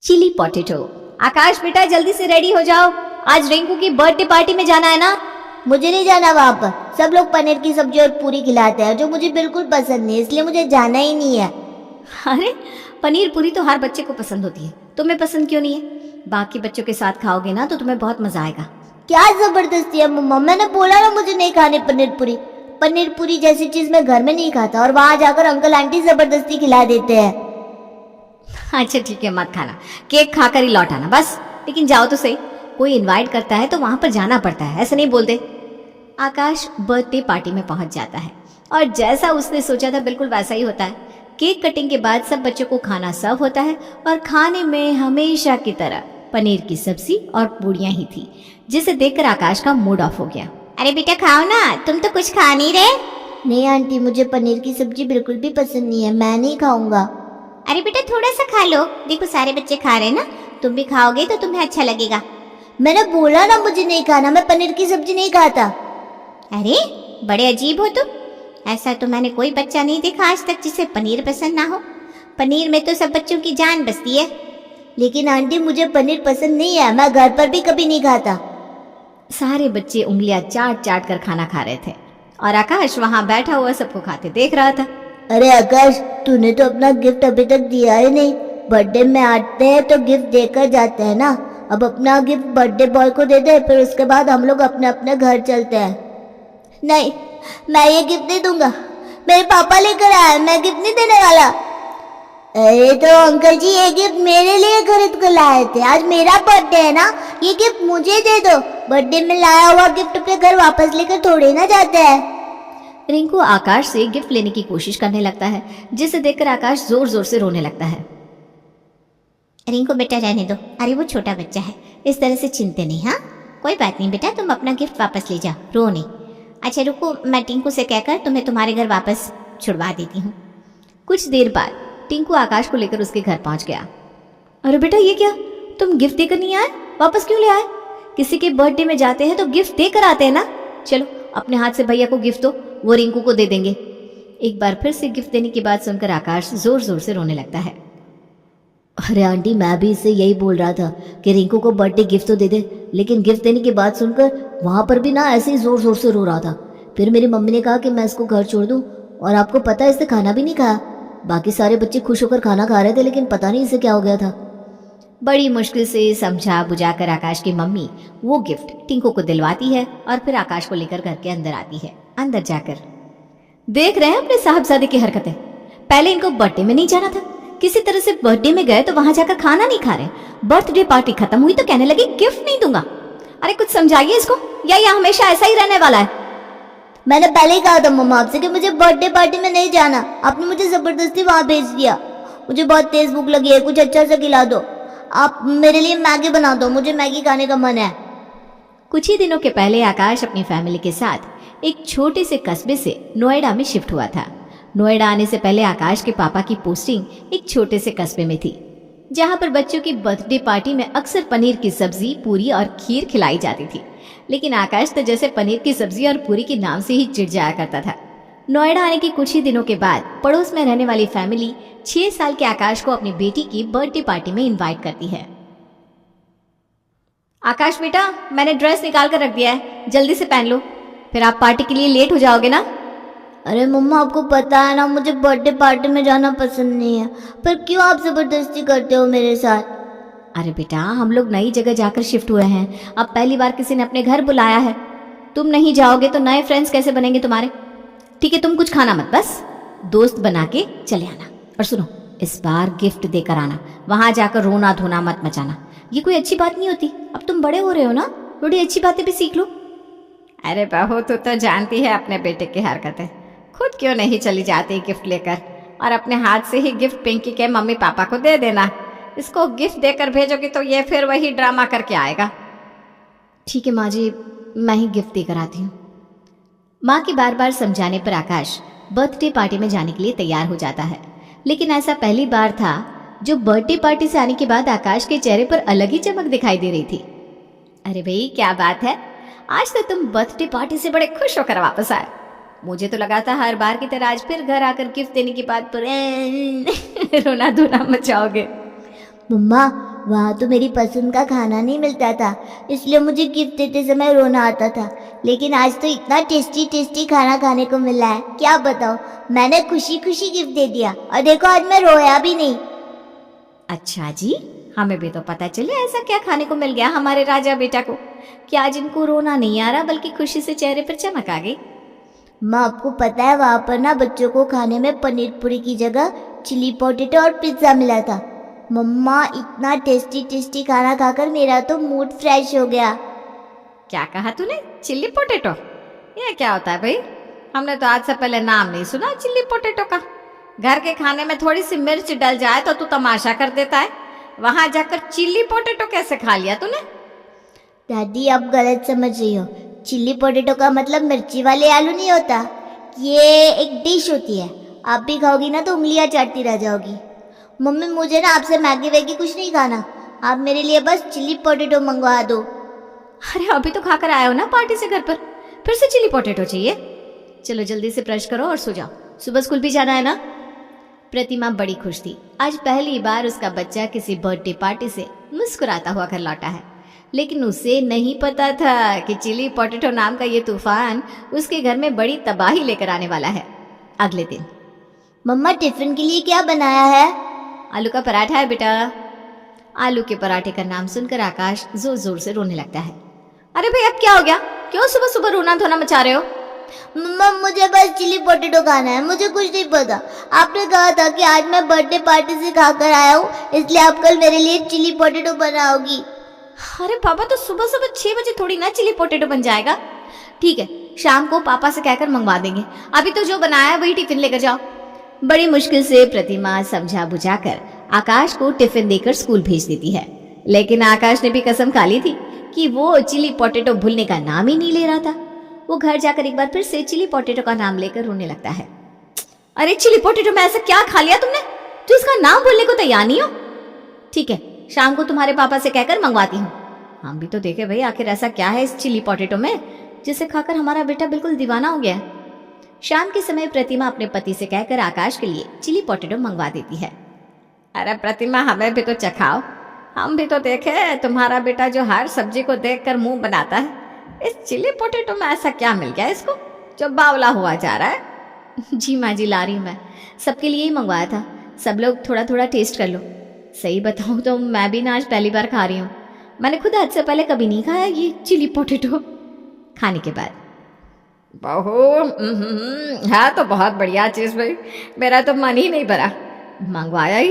Chilli potato. आकाश बेटा जल्दी से रेडी हो जाओ, आज रिंकू की बर्थडे पार्टी में जाना है ना। मुझे नहीं जाना वहाँ पर। सब लोग पनीर की सब्जी और पूरी खिलाते हैं जो मुझे बिल्कुल पसंद नहीं है, इसलिए मुझे जाना ही नहीं है। अरे पनीर पूरी तो हर बच्चे को पसंद होती है, तुम्हें पसंद क्यों नहीं है? बाकी बच्चों के साथ खाओगे ना तो तुम्हें बहुत मजा आएगा। क्या जबरदस्ती है मम्मा, मैंने बोला ना मुझे नहीं खाने पनीर पूरी। पनीर पूरी जैसी चीज मैं घर में नहीं खाता और वहाँ जाकर अंकल आंटी जबरदस्ती खिला देते हैं। अच्छा ठीक है, मत खाना, केक खाकर ही लौट आना बस। लेकिन जाओ तो सही, कोई इनवाइट करता है तो वहां पर जाना पड़ता है, ऐसे नहीं बोलते। आकाश बर्थडे पार्टी में पहुंच जाता है और जैसा उसने सोचा था बिल्कुल वैसा ही होता है। केक कटिंग के बाद सब बच्चों को खाना सर्व होता है और खाने में हमेशा की तरह पनीर की सब्जी और पूड़ियां ही थी, जिसे देखकर आकाश का मूड ऑफ हो गया। अरे बेटा खाओ ना, तुम तो कुछ खा नहीं रहे। नहीं आंटी, मुझे पनीर की सब्जी बिल्कुल भी पसंद नहीं है, मैं नहीं खाऊंगा। अरे बेटा थोड़ा सा खा लो, देखो सारे बच्चे खा रहे हैं ना, तुम भी खाओगे तो तुम्हें अच्छा लगेगा। मैंने बोला ना मुझे नहीं खाना, मैं पनीर की सब्जी नहीं खाता। अरे बड़े अजीब हो तुम, ऐसा तो मैंने कोई बच्चा नहीं देखा आज तक जिसे पनीर पसंद ना हो। पनीर में तो सब बच्चों की जान बसती है। लेकिन आंटी मुझे पनीर पसंद नहीं है, मैं घर पर भी कभी नहीं खाता। सारे बच्चे उंगलियां चाट चाट कर खाना खा रहे थे और आकाश वहां बैठा हुआ सबको खाते देख रहा था। अरे आकाश, तूने तो अपना गिफ्ट अभी तक दिया ही नहीं। बर्थडे में आते हैं तो गिफ्ट देकर जाते हैं ना, अब अपना गिफ्ट बर्थडे बॉय को दे दे, फिर उसके बाद हम लोग अपने अपने घर चलते हैं। नहीं, मैं ये गिफ्ट नहीं दूंगा, मेरे पापा लेकर आए, मैं गिफ्ट नहीं देने वाला। अरे तो अंकल जी ये गिफ्ट मेरे लिए खरीद कर लाए थे, आज मेरा बर्थडे है ना, ये गिफ्ट मुझे दे दो। बर्थडे में लाया हुआ गिफ्ट अपने घर वापस लेकर थोड़े ना जाते हैं। रिंकू आकाश से गिफ्ट लेने की कोशिश करने लगता है, जिसे देखकर आकाश जोर जोर से रोने लगता है। रिंकू बेटा रहने दो, अरे वो छोटा बच्चा है, इस तरह से चिंता नहीं। हाँ कोई बात नहीं बेटा, तुम अपना गिफ्ट वापस ले जाओ, रो नहीं। अच्छा रुको, मैं टिंकू से कहकर तुम्हें तुम्हारे घर वापस छुड़वा देती हूँ। कुछ देर बाद टिंकू आकाश को लेकर उसके घर पहुंच गया। अरे बेटा ये क्या, तुम गिफ्ट देकर नहीं आए, वापस क्यों ले आए? किसी के बर्थडे में जाते हैं तो गिफ्ट देकर आते हैं ना। चलो अपने हाथ से भैया को गिफ्ट दो, वो रिंकू को दे देंगे। एक बार फिर से गिफ्ट देने की बात सुनकर आकाश जोर जोर से रोने लगता है। अरे आंटी, मैं भी इससे यही बोल रहा था कि रिंकू को बर्थडे गिफ्ट तो दे दे, लेकिन गिफ्ट देने की बात सुनकर वहां पर भी ना ऐसे ही जोर जोर से रो रहा था। फिर मेरी मम्मी ने कहा कि मैं इसको घर छोड़ दूं, और आपको पता है इसने खाना भी नहीं खाया। बाकी सारे बच्चे खुश होकर खाना खा रहे थे, लेकिन पता नहीं इसे क्या हो गया था। बड़ी मुश्किल से समझा बुझाकर आकाश की मम्मी वो गिफ्ट टिंकू को दिलवाती है और फिर आकाश को लेकर घर के अंदर आती है। अंदर जाकर देख रहे हैं अपने साहबजादे की हरकतें। पहले इनको बर्थडे में नहीं जाना था, किसी तरह से बर्थडे में गए तो वहां जाकर खाना नहीं खा रहे। बर्थडे पार्टी खत्म हुई तो कहने लगे गिफ्ट नहीं दूंगा। अरे कुछ समझाइए इसको, या ये हमेशा ऐसा ही रहने वाला है? मैंने पहले ही कहा था मम्मा आपसे कि मुझे बर्थडे पार्टी में नहीं जाना, आपने मुझे जबरदस्ती वहां भेज दिया। मुझे बहुत तेज भूख लगी है, कुछ अच्छा सा खिला दो। आप मेरे लिए मैगी बना दो, मुझे मैगी खाने का मन है। कुछ ही दिनों के पहले आकाश अपनी फैमिली के साथ एक छोटे से कस्बे से नोएडा में शिफ्ट हुआ था। नोएडा आने से पहले आकाश के पापा की पोस्टिंग एक छोटे से कस्बे में थी, जहां पर बच्चों की बर्थडे पार्टी में अक्सर पनीर की सब्जी, पूरी और खीर खिलाई जाती थी। लेकिन आकाश तो जैसे पनीर की सब्जी और पूरी के नाम से ही चिढ़ जाया करता था। नोएडा आने के कुछ ही दिनों के बाद पड़ोस में रहने वाली फैमिली 6 साल के आकाश को अपनी बेटी की बर्थडे पार्टी में इनवाइट करती है। आकाश बेटा, मैंने ड्रेस निकाल कर रख दिया है, जल्दी से पहन लो, फिर आप पार्टी के लिए लेट हो जाओगे ना। अरे मम्मा आपको पता है ना मुझे बर्थडे पार्टी में जाना पसंद नहीं है, पर क्यों आप जबरदस्ती करते हो मेरे साथ? अरे बेटा, हम लोग नई जगह जाकर शिफ्ट हुए हैं, अब पहली बार किसी ने अपने घर बुलाया है। तुम नहीं जाओगे तो नए फ्रेंड्स कैसे बनेंगे तुम्हारे? ठीक है, तुम कुछ खाना मत, बस दोस्त बना के चले आना। और सुनो, इस बार गिफ्ट देकर आना, वहां जाकर रोना धोना मत मचाना, ये कोई अच्छी बात नहीं होती। अब तुम बड़े हो रहे हो ना, थोड़ी अच्छी बातें भी सीख लो। अरे बहू, तू तो जानती है अपने बेटे की हरकतें, खुद क्यों नहीं चली जाती गिफ्ट लेकर, और अपने हाथ से ही गिफ्ट पिंकी के मम्मी पापा को दे देना। इसको गिफ्ट देकर भेजोगी तो ये फिर वही ड्रामा करके आएगा। ठीक है माँ जी, मैं ही गिफ्ट देकर आती हूँ। माँ की बार बार समझाने पर आकाश बर्थडे पार्टी में जाने के लिए तैयार हो जाता है। लेकिन ऐसा पहली बार था जो बर्थडे पार्टी से आने के बाद आकाश के चेहरे पर अलग ही चमक दिखाई दे रही थी। अरे भाई क्या बात है, आज तो तुम बर्थडे पार्टी से बड़े खुश होकर वापस आए। मुझे तो लगा था हर बार की तरह आज फिर घर आकर गिफ्ट देने की बात पर रोना धोना मचाओगे। मम्मा वहाँ तो मेरी पसंद का खाना नहीं मिलता था, इसलिए मुझे गिफ्ट देते समय रोना आता था। लेकिन आज तो इतना टेस्टी टेस्टी खाना खाने को मिला है, क्या बताओ। मैंने खुशी खुशी गिफ्ट दे दिया और देखो आज मैं रोया भी नहीं। अच्छा जी, हमें भी तो पता चले ऐसा क्या खाने को मिल गया हमारे राजा बेटा को कि आज इनको रोना नहीं आ रहा बल्कि खुशी से चेहरे पर चमक आ गई। माँ आपको पता है वहाँ पर ना बच्चों को खाने में पनीर पूरी की जगह चिली पोटैटो और पिज्ज़ा मिला था। मम्मा इतना टेस्टी टेस्टी खाना खाकर मेरा तो मूड फ्रेश हो गया। क्या कहा तूने? Chilli potato? ये क्या होता है भाई? हमने तो आज से पहले नाम नहीं सुना चिल्ली पोटैटो का। घर के खाने में थोड़ी सी मिर्च डल जाए तो तू तमाशा कर देता है, वहां जाकर चिल्ली पोटैटो कैसे खा लिया तूने? दादी आप गलत समझ रही हो। चिल्ली पोटैटो का मतलब मिर्ची वाले आलू नहीं होता, ये एक डिश होती है। आप भी खाओगी ना तो उंगलियां चाटती रह जाओगी। मम्मी मुझे ना आपसे मैगी वैगी कुछ नहीं खाना, आप मेरे लिए बस चिल्ली पोटैटो मंगवा दो। अरे अभी तो खाकर आए हो ना पार्टी से घर पर, फिर से चिल्ली पोटैटो चाहिए? चलो जल्दी से ब्रश करो और सो जाओ, सुबह स्कूल भी जाना है ना। प्रतिमा बड़ी खुश थी। आज पहली बार उसका बच्चा किसी बर्थडे पार्टी से मुस्कुराता हुआ घर लौटा है, लेकिन उसे नहीं पता था कि चिली पोटैटो नाम का ये तूफान उसके घर में बड़ी तबाही लेकर आने वाला है। अगले दिन मम्मा टिफिन के लिए क्या बनाया है? आलू का पराठा है बेटा। आलू के पराठे का नाम सुनकर आकाश जोर जोर से रोने लगता है। अरे भाई अब क्या हो गया? क्यों सुबह सुबह रोना धोना मचा रहे हो? मम्मा मुझे बस चिली पोटैटो खाना है, मुझे कुछ नहीं पता। आपने कहा था कि आज मैं बर्थडे पार्टी से खाकर आया हूँ, इसलिए आप कल मेरे लिए चिली पोटैटो बनाओगी। अरे पापा तो सुबह सुबह 6 बजे थोड़ी ना चिली पोटैटो बन जाएगा। ठीक है, शाम को पापा से कहकर मंगवा देंगे, अभी तो जो बनाया है वही टिफिन लेकर जाओ। बड़ी मुश्किल से प्रतिमा समझा बुझाकर आकाश को टिफिन देकर स्कूल भेज देती है, लेकिन आकाश ने भी कसम खा ली थी कि वो चिली पोटैटो भूलने का नाम ही नहीं ले रहा था। वो घर जाकर एक बार फिर से चिली पोटैटो का नाम लेकर रोने लगता है। अरे चिली पोटैटो में ऐसा क्या खा लिया तुमने जो इसका नाम बोलने को तैयार नहीं हो? ठीक है, शाम को तुम्हारे पापा से कहकर मंगवाती हूँ। हम भी तो देखे भाई आखिर ऐसा क्या है इस चिली पोटैटो में जिसे खाकर हमारा बेटा बिल्कुल दीवाना हो गया है। शाम के समय प्रतिमा अपने पति से कहकर आकाश के लिए चिली पोटैटो मंगवा देती है। अरे प्रतिमा हमें भी तो चखाओ, हम भी तो देखे तुम्हारा बेटा जो हर सब्जी को देखकर मुंह बनाता है। इस चिली पोटैटो में ऐसा क्या मिल गया इसको जो बावला हुआ जा रहा है? जी माँ जी ला रही हूँ मैं, सबके लिए ही मंगवाया था, सब लोग थोड़ा थोड़ा टेस्ट कर लो। सही बताऊँ तो मैं भी ना आज पहली बार खा रही हूँ, मैंने खुद आज से पहले कभी नहीं खाया ये चिली पोटैटो। खाने के बाद बहू है तो बहुत बढ़िया चीज़ भाई, मेरा तो मन ही नहीं भरा, मंगवाया ही